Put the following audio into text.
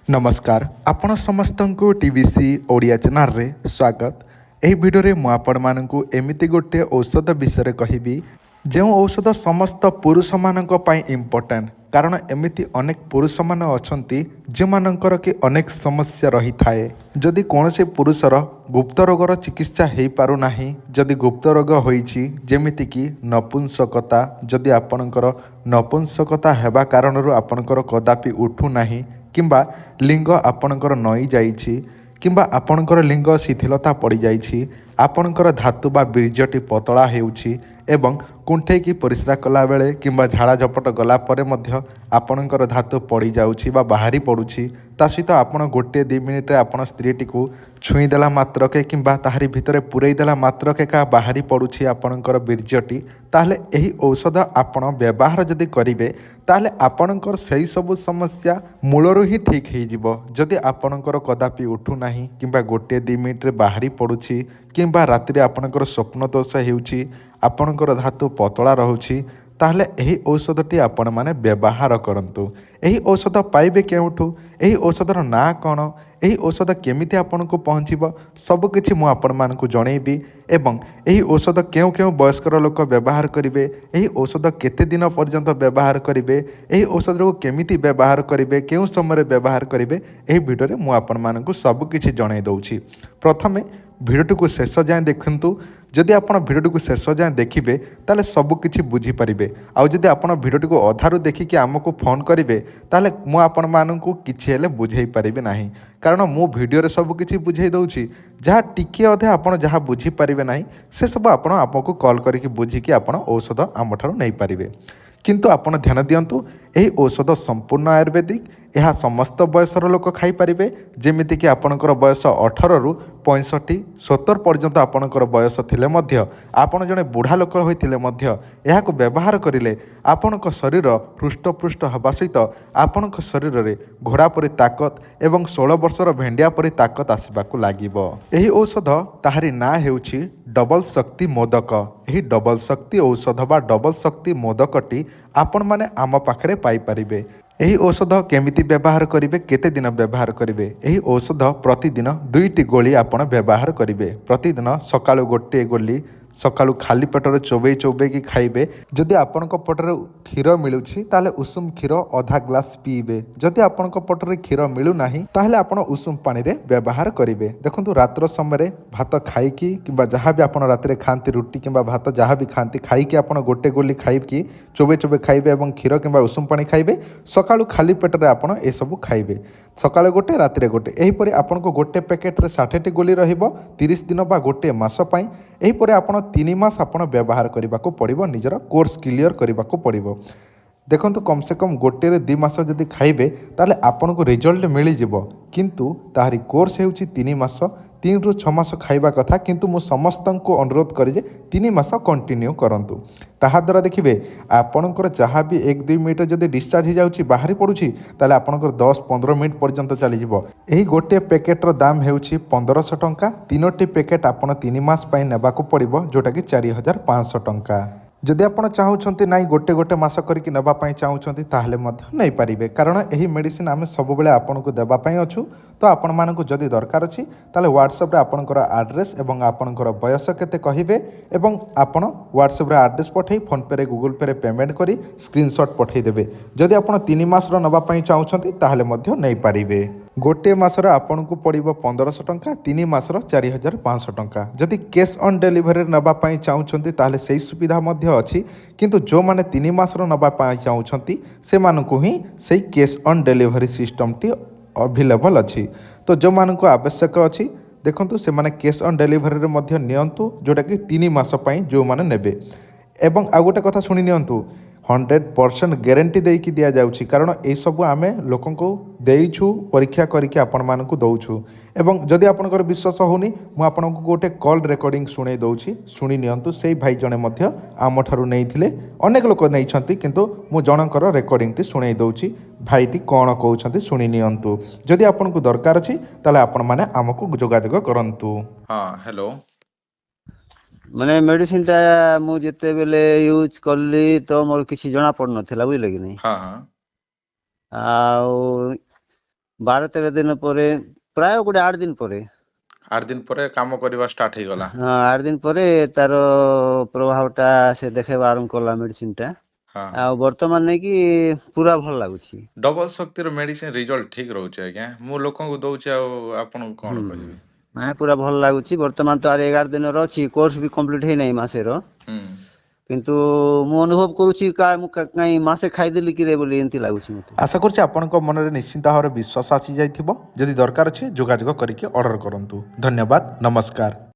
नमस्कार आपण समस्त को टीवीसी ओडिया चैनल रे स्वागत। एही वीडियो रे मु आपण मानकु एमिति गोटे औषध विषय कहबी जो औषध समस्त पुरुष मानक पई इम्पोर्टेंट। कारण एमिति अनेक पुरुष मान अछंती जे मानकर कि अनेक समस्या रही थाए। जदि कौनसी पुरुषर गुप्त रोगर चिकित्सा हो पारु नाही, जदि गुप्त रोग होईछि जेमिति कि नपुंसकता, जदि आपणकर नपुंसकता हेबा कारणरू आपणकर कदापि उठू नाही, किंबा लिंग आपणकर नई जाइछि, किंबा आपणकर लिंग शिथिलता पड़ी जाइछि, आपणकर धातु बा बीर्जटी पतला हेउछि एवं कुंठेकी परिस्रा कला बेले किंबा झाड़ा झपट गला परे मध्य आपणकर धातु पड़ी जाउछि बा बाहरी पड़ुछि। ता सहित आपण गोटे 2 मिनिट आपण स्त्रीटी को छुई देला मात्रके किंबा ताहारी भितरे पुरई देला मात्रके का बाहरी पड़ुछि आपणकर बीर्जटी, ताहले एही औषध आपण व्यवहार जदि करिवे ताहले आपणकर सही सब समस्या मूलरू ही ठीक हो जिवो। जदि आपणकर कदापि उठू नाही किंबा गोटे 2 मिनिट रे बाहरी पड़ुछि किंबा राति आपणकर स्वप्न दोष हेउछि, आपणकर धातु पतला रहुछि, ताहले एही औषधटी आपण माने व्यवहार करंतु। एही औषध पाइबे केउठु, एही औषधर ना कौन, एही औषध केमिति आपनको पहुँचब, सबकिछि मु आपण मानकु जणैबी। एवं एही औषध केउ केउ वयस्कर लोक व्यवहार करिवे, एही औषध केते दिन पर्यंत व्यवहार करिवे, एही औषध को केमिति व्यवहार करिवे, केउ समय व्यवहार करिवे, एही भिडियो रे मु आपण मानकु सबकिछि जणै दउछि। प्रथमे भिडियोटी को शेष जाए देखंतु। जदि आपण भिडियोटी को शेष जाए देखिबे ताले सबकिछि बुझी परिबे। आउ जदि आपण भिडियोटी को अधारू देखिकि आमको फोन करिवे ताले मु आपण मानकु किछि हेले बुझेई परिबे नाही। कारण मु भिडियो रे सबकिछि बुझेई दउछि, जहाँ टिके अधे आपण जहाँ बुझी परिबे नाही से सब आपण आपको कॉल करिकि बुझिकि आपण औषध आमठारु नै परिबे। किंतु आपण ध्यान दियंतु, एही औषध संपूर्ण आयुर्वेदिक, यह समस्त बयसर लोक खाई पारिबे। जेमिति कि आपणकर बयस 18 रु 65 70 पर्यंत आपणकर बयस थिले मध्य, आपण जणे बुढ़ा लोक होइथिले मध्य एहाको व्यवहार करिले आपणक शरीर हृष्टपुष्ट हवा सहित आपणक शरीर रे घोड़ा परि ताकत एवं 16 वर्षर भेंडिया परि ताकत आसिबाकु लागिबो। एही औषध ताहारी ना हेउछि डबल शक्ति मोदक। एही डबल शक्ति औषध बा डबल शक्ति मोदकटी आपण माने आम पाखरे पाई परिबे। एही औषध केमिति व्यवहार करिवे, केते दिन व्यवहार करिवे। एही औषध प्रतिदिन 2टी गोली आपण व्यवहार करिवे। प्रतिदिन सकाळु गोटे गोली सकाळु खाली पेटर चोबई चोबई कि खाइबे। जदि आपणक पटरे क्षीर मिलुछि ताले उषुम क्षीर आधा ग्लास पीबे। जदि आपणक पटरे क्षीर मिलु नाही ताले आपण उषुम पानी रे व्यवहार करिवे। देखंतु रात्र समय भात खाइकी किंबा जहाँ भी आपण राति खाती रुटी किंबा भात जहाँ भी खाती खाइकी आपण गोटे गोली खाइकी चोबे चोबे खाइबे एवं क्षीर किंबा उषुम पानी खाइबे। सकाळु खाली पेटरे आपण ए सब खाइबे। सकाळे गोटे राति गोटे। एहीपरि आपनको गोटे पैकेट रे 60टी गोली रहिबो 30 दिन बा गोटे मास पई। एहीपरि आपण 3 मास आपण व्यवहार करबाको पड़िबो, निजर कोर्स क्लियर करबाको पड़िबो। देखंतु कम से कम गोटे रे 2 मास जदि खाइबे ताले आपनको रिजल्ट मिली जिवो। किंतु ताहारी कोर्स हेउची 3 मास। 3 रु 6 मास खाइबा कथा, किंतु मु समस्तन को अनुरोध करी जे 3 मास कंटिन्यू करंतु। ताहा द्वारा देखिबे आपणकर जहाँ भी 1-2 मिनिट जदि डिस्चार्ज हो जाउची बाहरी पड़ुची ताले आपणकर 10-15 मिनिट पर्यंत चली जिवो। एही गोटे पैकेटर दाम हेउची 1500 टंका। 3टी पैकेट आपण 3 मास पई नेबाको पड़िबो, जोटा कि 4500 टंका। जदि आपण चाहूछंती नाई गोटे गोटे मास करिकि नेबा पई चाहूछंती ताहले मध्य नै पारिबे। कारण एही मेडिसिन आमे सब बेले आपनको देबा पई अछु। तो आपण मानकु जदि दरकार अछि ताले व्हाट्सएप रे आपणकर एड्रेस एवं आपणकर बयस केते कहिबे एवं आपण व्हाट्सएप रे एड्रेस पठै फोन पे रे गूगल पे रे पेमेंट करी स्क्रीनशॉट पठै देबे। जदि आपण 3 मास रो नबा पई चाहूछंती ताहले मध्य नै पारिबे। गोटे मास रो आपनको पड़िबो 1500 टंका, 3 मास रो 4500 टंका। जदि कैश ऑन डिलीवरी नबा पई चाहूछंती ताहले सेही सुविधा मध्य अछि। किंतु जो माने 3 मास रो नबा पई चाहूछंती से मानकु ही सेही cash on delivery system T available अच्छी। तो जो मानक आवश्यक अच्छी देखंतु से माने कैश ऑन डिलीवरी रे मध्य नियंतु, जोटा कि 3 मास पई जो माने नेबे। एवं आ गोटे कथा सुनि नियंतु, 100% गारंटी देकी दिया जाउछि। कारण ए सब आमे लोकन को देइछु परीक्षा करिके आपण मानकु दउछु। एवं जदि आपनकर विश्वास होनी मु आपनको गोटे कॉल रेकॉर्डिंग सुनै दउछि, सुनि नियंतु। सेही भाई जणे मध्य आमठारु नैथिले, अनेक लोक नैछंती, किंतु मु जनकर रेकॉर्डिंग टी सुनै दउछि। भाईटी कोन कहउछंती सुनि नियंतु। जदि आपनको दरकार अछि ताले आपण माने आमको जोगाजोग करंतु। हां हेलो। माने मेडिसिन टा मु जेते बेले यूज करली तो मोर किसी जना पड़ नथिला, बुझले कि नहीं। हां हां। आ 12-13 ଦିନ ପରେ, ପ୍ରାୟ ଗୋଟେ 8 ଦିନ ପରେ, 8 ଦିନ ପରେ କାମ କରିବା ଷ୍ଟାର୍ଟ ହେଇଗଲା। ହଁ 8 ଦିନ ପରେ ତାର ପ୍ରଭାବଟା ସେ ଦେଖେଇବା ଆରମ୍ଭ କଲା ମେଡିସିନଟା। ହଁ ଆଉ ବର୍ତ୍ତମାନ ନେଇକି ପୁରା ଭଲ ଲାଗୁଛି। ଡବଲ ଶକ୍ତିର ମେଡିସିନ ରିଜଲ୍ଟ ଠିକ ରହୁଛି ଆଜ୍ଞା। ମୁଁ ଲୋକଙ୍କୁ ଦଉଛି, ଆଉ ଆପଣଙ୍କୁ କଣ ହୁଁ କହିବି? ନାଇଁ ପୁରା ଭଲ ଲାଗୁଛି। ବର୍ତ୍ତମାନ ତ ଆର 11 ଦିନର ଅଛି, କୋର୍ସ ବି କମ୍ପ୍ଲିଟ ହେଇନାହିଁ ମାସେର। ହୁଁ। କିନ୍ତୁ ମୁଁ ଅନୁଭବ କରୁଛି ମୁଁ କାଇଁ ମାସେ ଖାଇଦେଲି କିରେ ବୋଲି ଏମିତି ଲାଗୁଛି ମତେ। ଆଶା କରୁଛି ଆପଣଙ୍କ ମନରେ ନିଶ୍ଚିନ୍ତ ଭାବରେ ବିଶ୍ୱାସ ଆସିଯାଇଥିବ। ଯଦି ଦରକାର ଅଛି ଯୋଗାଯୋଗ କରିକି ଅର୍ଡ଼ର କରନ୍ତୁ। ଧନ୍ୟବାଦ, ନମସ୍କାର।